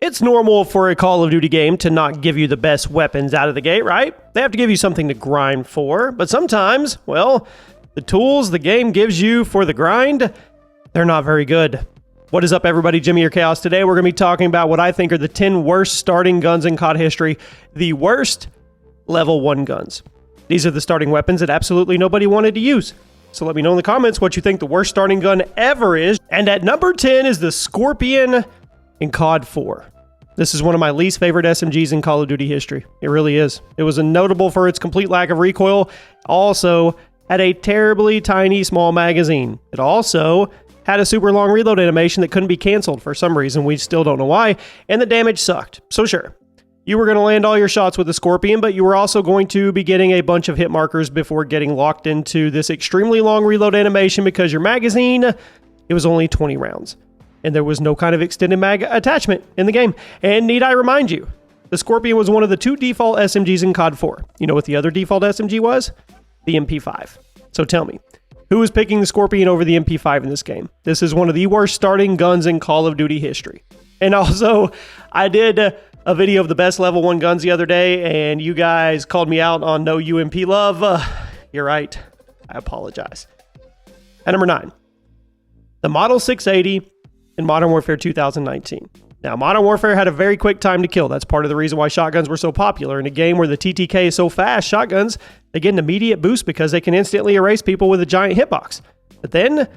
It's normal for a Call of Duty game to not give you the best weapons out of the gate, right? They have to give you something to grind for, but sometimes, well, the tools the game gives you for the grind, they're not very good. What is up, everybody? Jimmy or Chaos. Today we're going to be talking about what I think are the 10 worst starting guns in COD history, the worst level 1 guns. These are the starting weapons that absolutely nobody wanted to use. So let me know in the comments what you think the worst starting gun ever is. And at number 10 is the Scorpion in COD 4. This is one of my least favorite SMGs in Call of Duty history. It really is. It was notable for its complete lack of recoil. Also had a terribly tiny small magazine. It also had a super long reload animation that couldn't be canceled for some reason. We still don't know why. And the damage sucked. So sure, you were going to land all your shots with the Scorpion, but you were also going to be getting a bunch of hit markers before getting locked into this extremely long reload animation because your magazine, it was only 20 rounds. And there was no kind of extended mag attachment in the game. And need I remind you, the Scorpion was one of the 2 default SMGs in COD 4. You know what the other default SMG was? The MP5. So tell me, who is picking the Scorpion over the MP5 in this game? This is one of the worst starting guns in Call of Duty history. And also, I did a video of the best level 1 guns the other day, and you guys called me out on no UMP love. You're right. I apologize. At number 9, the Model 680 in Modern Warfare 2019. Now, Modern Warfare had a very quick time to kill. That's part of the reason why shotguns were so popular. In a game where the TTK is so fast, shotguns, they get an immediate boost because they can instantly erase people with a giant hitbox. But then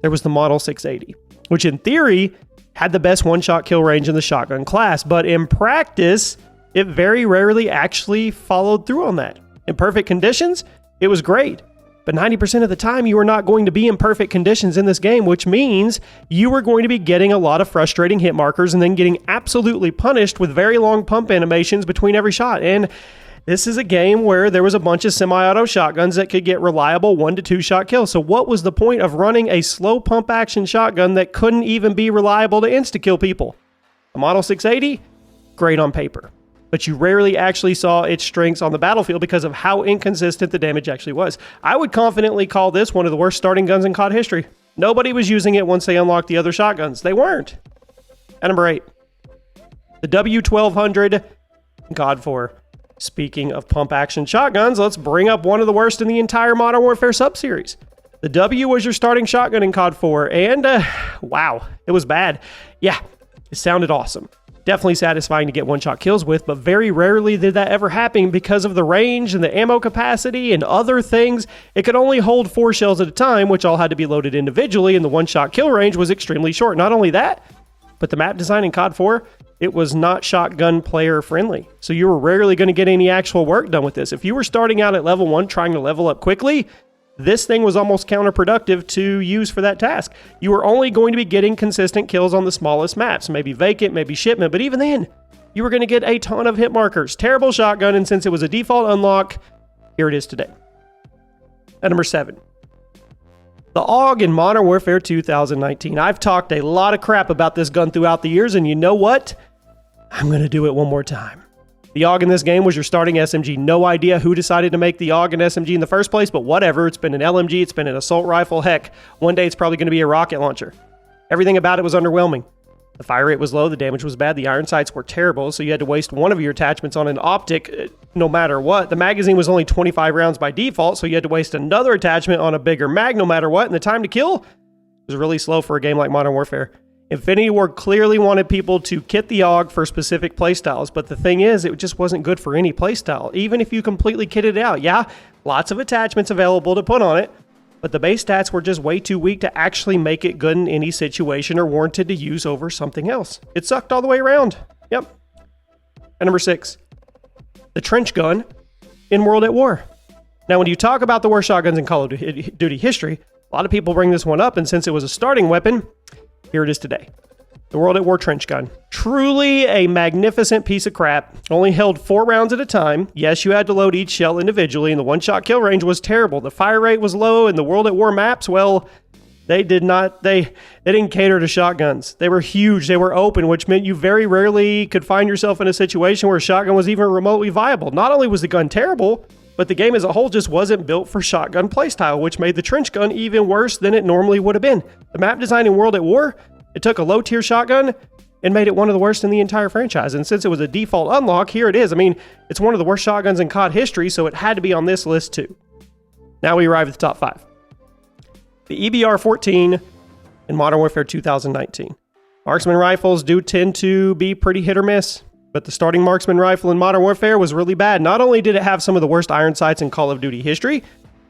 there was the Model 680, which in theory had the best one-shot kill range in the shotgun class. But in practice, it very rarely actually followed through on that. In perfect conditions, it was great. But 90% of the time, you are not going to be in perfect conditions in this game, which means you are going to be getting a lot of frustrating hit markers and then getting absolutely punished with very long pump animations between every shot. And this is a game where there was a bunch of semi-auto shotguns that could get reliable 1 to 2 shot kills. So what was the point of running a slow pump action shotgun that couldn't even be reliable to insta-kill people? The Model 680, great on paper. But you rarely actually saw its strengths on the battlefield because of how inconsistent the damage actually was. I would confidently call this one of the worst starting guns in COD history. Nobody was using it once they unlocked the other shotguns. They weren't. At number 8, the W1200 in COD 4. Speaking of pump action shotguns, let's bring up one of the worst in the entire Modern Warfare subseries. The W was your starting shotgun in COD 4, and wow, it was bad. Yeah, it sounded awesome. Definitely satisfying to get one-shot kills with, but very rarely did that ever happen because of the range and the ammo capacity and other things. It could only hold 4 shells at a time, which all had to be loaded individually, and the one-shot kill range was extremely short. Not only that, but the map design in COD 4, it was not shotgun player friendly. So you were rarely going to get any actual work done with this. If you were starting out at level 1 trying to level up quickly, this thing was almost counterproductive to use for that task. You were only going to be getting consistent kills on the smallest maps, maybe Vacant, maybe Shipment, but even then, you were going to get a ton of hit markers. Terrible shotgun, and since it was a default unlock, here it is today. At number 7, the AUG in Modern Warfare 2019. I've talked a lot of crap about this gun throughout the years, and you know what? I'm going to do it one more time. The AUG in this game was your starting SMG. No idea who decided to make the AUG an SMG in the first place, but whatever. It's been an LMG, it's been an assault rifle. Heck, one day it's probably going to be a rocket launcher. Everything about it was underwhelming. The fire rate was low, the damage was bad, the iron sights were terrible, so you had to waste one of your attachments on an optic no matter what. The magazine was only 25 rounds by default, so you had to waste another attachment on a bigger mag no matter what, and the time to kill was really slow for a game like Modern Warfare. Infinity Ward clearly wanted people to kit the AUG for specific playstyles, but the thing is, it just wasn't good for any playstyle, even if you completely kitted it out. Yeah, lots of attachments available to put on it, but the base stats were just way too weak to actually make it good in any situation or warranted to use over something else. It sucked all the way around. Yep. And number 6, the trench gun in World at War. Now, when you talk about the worst shotguns in Call of Duty history, a lot of people bring this one up, and since it was a starting weapon, here it is today. The World at War trench gun. Truly a magnificent piece of crap. Only held 4 rounds at a time. Yes, you had to load each shell individually, and the one-shot kill range was terrible. The fire rate was low, and the World at War maps, well, they didn't cater to shotguns. They were huge. They were open, which meant you very rarely could find yourself in a situation where a shotgun was even remotely viable. Not only was the gun terrible, but the game as a whole just wasn't built for shotgun playstyle, which made the trench gun even worse than it normally would have been. The map design in World at War, it took a low-tier shotgun and made it one of the worst in the entire franchise. And since it was a default unlock, here it is. I mean, it's one of the worst shotguns in COD history, so it had to be on this list too. Now we arrive at the top 5. The EBR-14 in Modern Warfare 2019. Marksman rifles do tend to be pretty hit or miss, but the starting marksman rifle in Modern Warfare was really bad. Not only did it have some of the worst iron sights in Call of Duty history,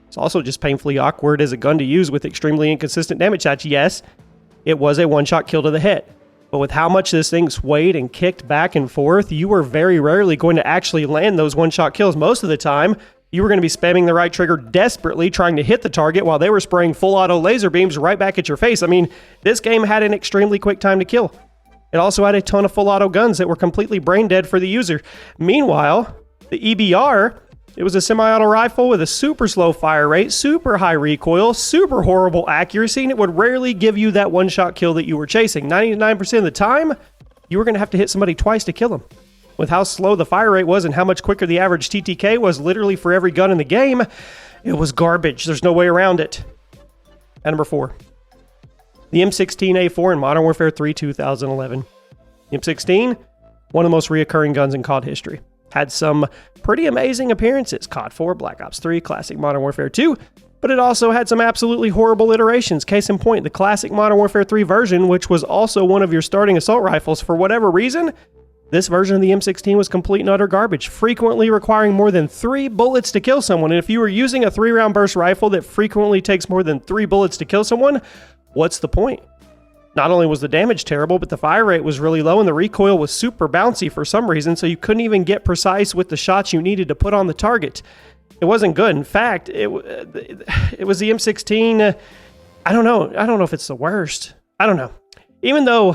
it's also just painfully awkward as a gun to use with extremely inconsistent damage stats. Yes, it was a one-shot kill to the head, but with how much this thing swayed and kicked back and forth, you were very rarely going to actually land those one-shot kills. Most of the time, you were going to be spamming the right trigger desperately trying to hit the target while they were spraying full auto laser beams right back at your face. I mean, this game had an extremely quick time to kill. It also had a ton of full auto guns that were completely brain dead for the user. Meanwhile, the EBR, it was a semi-auto rifle with a super slow fire rate, super high recoil, super horrible accuracy, and it would rarely give you that one-shot kill that you were chasing. 99% of the time, you were going to have to hit somebody twice to kill them. With how slow the fire rate was and how much quicker the average TTK was literally for every gun in the game, it was garbage. There's no way around it. At number 4, the M16A4 in Modern Warfare 3 2011. The M16, one of the most reoccurring guns in COD history. Had some pretty amazing appearances. COD 4, Black Ops 3, classic Modern Warfare 2, but it also had some absolutely horrible iterations. Case in point, the classic Modern Warfare 3 version, which was also one of your starting assault rifles, for whatever reason, this version of the M16 was complete and utter garbage, frequently requiring more than 3 bullets to kill someone. And if you were using a 3-round burst rifle that frequently takes more than 3 bullets to kill someone, what's the point? Not only was the damage terrible, but the fire rate was really low and the recoil was super bouncy for some reason, so you couldn't even get precise with the shots you needed to put on the target. It wasn't good. In fact, it was the M16. I don't know if it's the worst. I don't know. Even though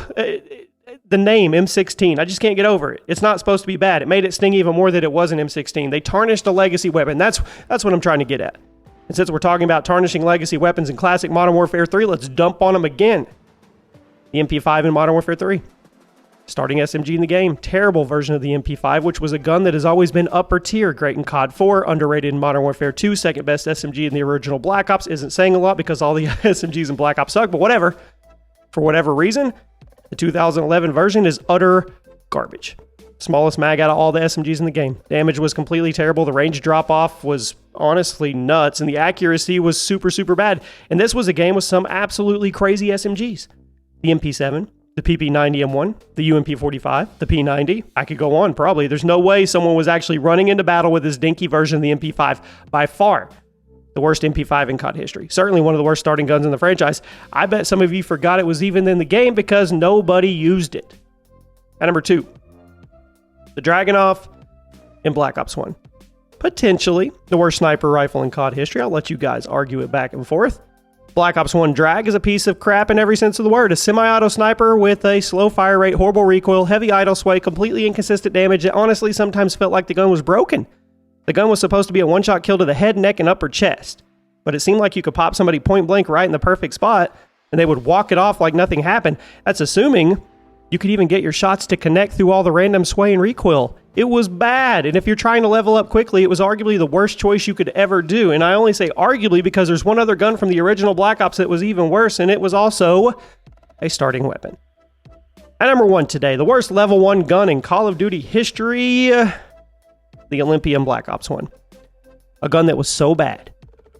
the name M16, I just can't get over it. It's not supposed to be bad. It made it sting even more that it was an M16. They tarnished a legacy weapon. That's what I'm trying to get at. And since we're talking about tarnishing legacy weapons in classic Modern Warfare 3, let's dump on them again. The MP5 in Modern Warfare 3. Starting SMG in the game. Terrible version of the MP5, which was a gun that has always been upper tier. Great in COD 4, underrated in Modern Warfare 2, second best SMG in the original Black Ops. Isn't saying a lot because all the SMGs in Black Ops suck, but whatever. For whatever reason, the 2011 version is utter garbage. Smallest mag out of all the SMGs in the game. Damage was completely terrible. The range drop-off was honestly nuts, and the accuracy was super, super bad. And this was a game with some absolutely crazy SMGs. The MP7, the PP90M1, the UMP45, the P90. I could go on, probably. There's no way someone was actually running into battle with this dinky version of the MP5. By far, the worst MP5 in COD history. Certainly one of the worst starting guns in the franchise. I bet some of you forgot it was even in the game because nobody used it. At number 2, the Dragunov in Black Ops 1. Potentially the worst sniper rifle in COD history. I'll let you guys argue it back and forth. Black Ops 1 Drag is a piece of crap in every sense of the word. A semi-auto sniper with a slow fire rate, horrible recoil, heavy idle sway, completely inconsistent damage. It honestly sometimes felt like the gun was broken. The gun was supposed to be a one-shot kill to the head, neck, and upper chest. But it seemed like you could pop somebody point blank right in the perfect spot, and they would walk it off like nothing happened. That's assuming you could even get your shots to connect through all the random sway and recoil. It was bad, and if you're trying to level up quickly, it was arguably the worst choice you could ever do. And I only say arguably because there's one other gun from the original Black Ops that was even worse, and it was also a starting weapon. At number 1 today, the worst level 1 gun in Call of Duty history, the Olympian Black Ops 1. A gun that was so bad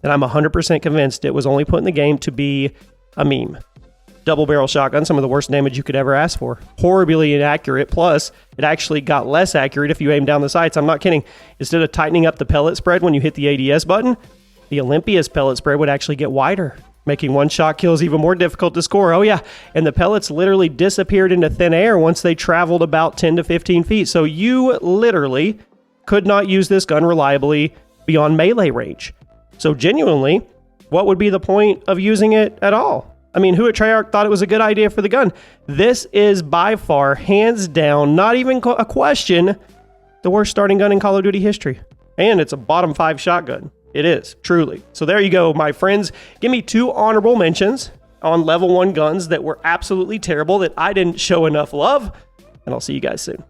that I'm 100% convinced it was only put in the game to be a meme. Double barrel shotgun, some of the worst damage you could ever ask for. Horribly inaccurate, plus it actually got less accurate if you aim down the sights. I'm not kidding. Instead of tightening up the pellet spread when you hit the ADS button, the Olympia's pellet spread would actually get wider, making one-shot kills even more difficult to score. Oh yeah, and the pellets literally disappeared into thin air once they traveled about 10 to 15 feet. So you literally could not use this gun reliably beyond melee range. So genuinely, what would be the point of using it at all? I mean, who at Treyarch thought it was a good idea for the gun? This is by far, hands down, not even a question, the worst starting gun in Call of Duty history. And it's a bottom 5 shotgun. It is, truly. So there you go, my friends. Give me 2 honorable mentions on level 1 guns that were absolutely terrible that I didn't show enough love. And I'll see you guys soon.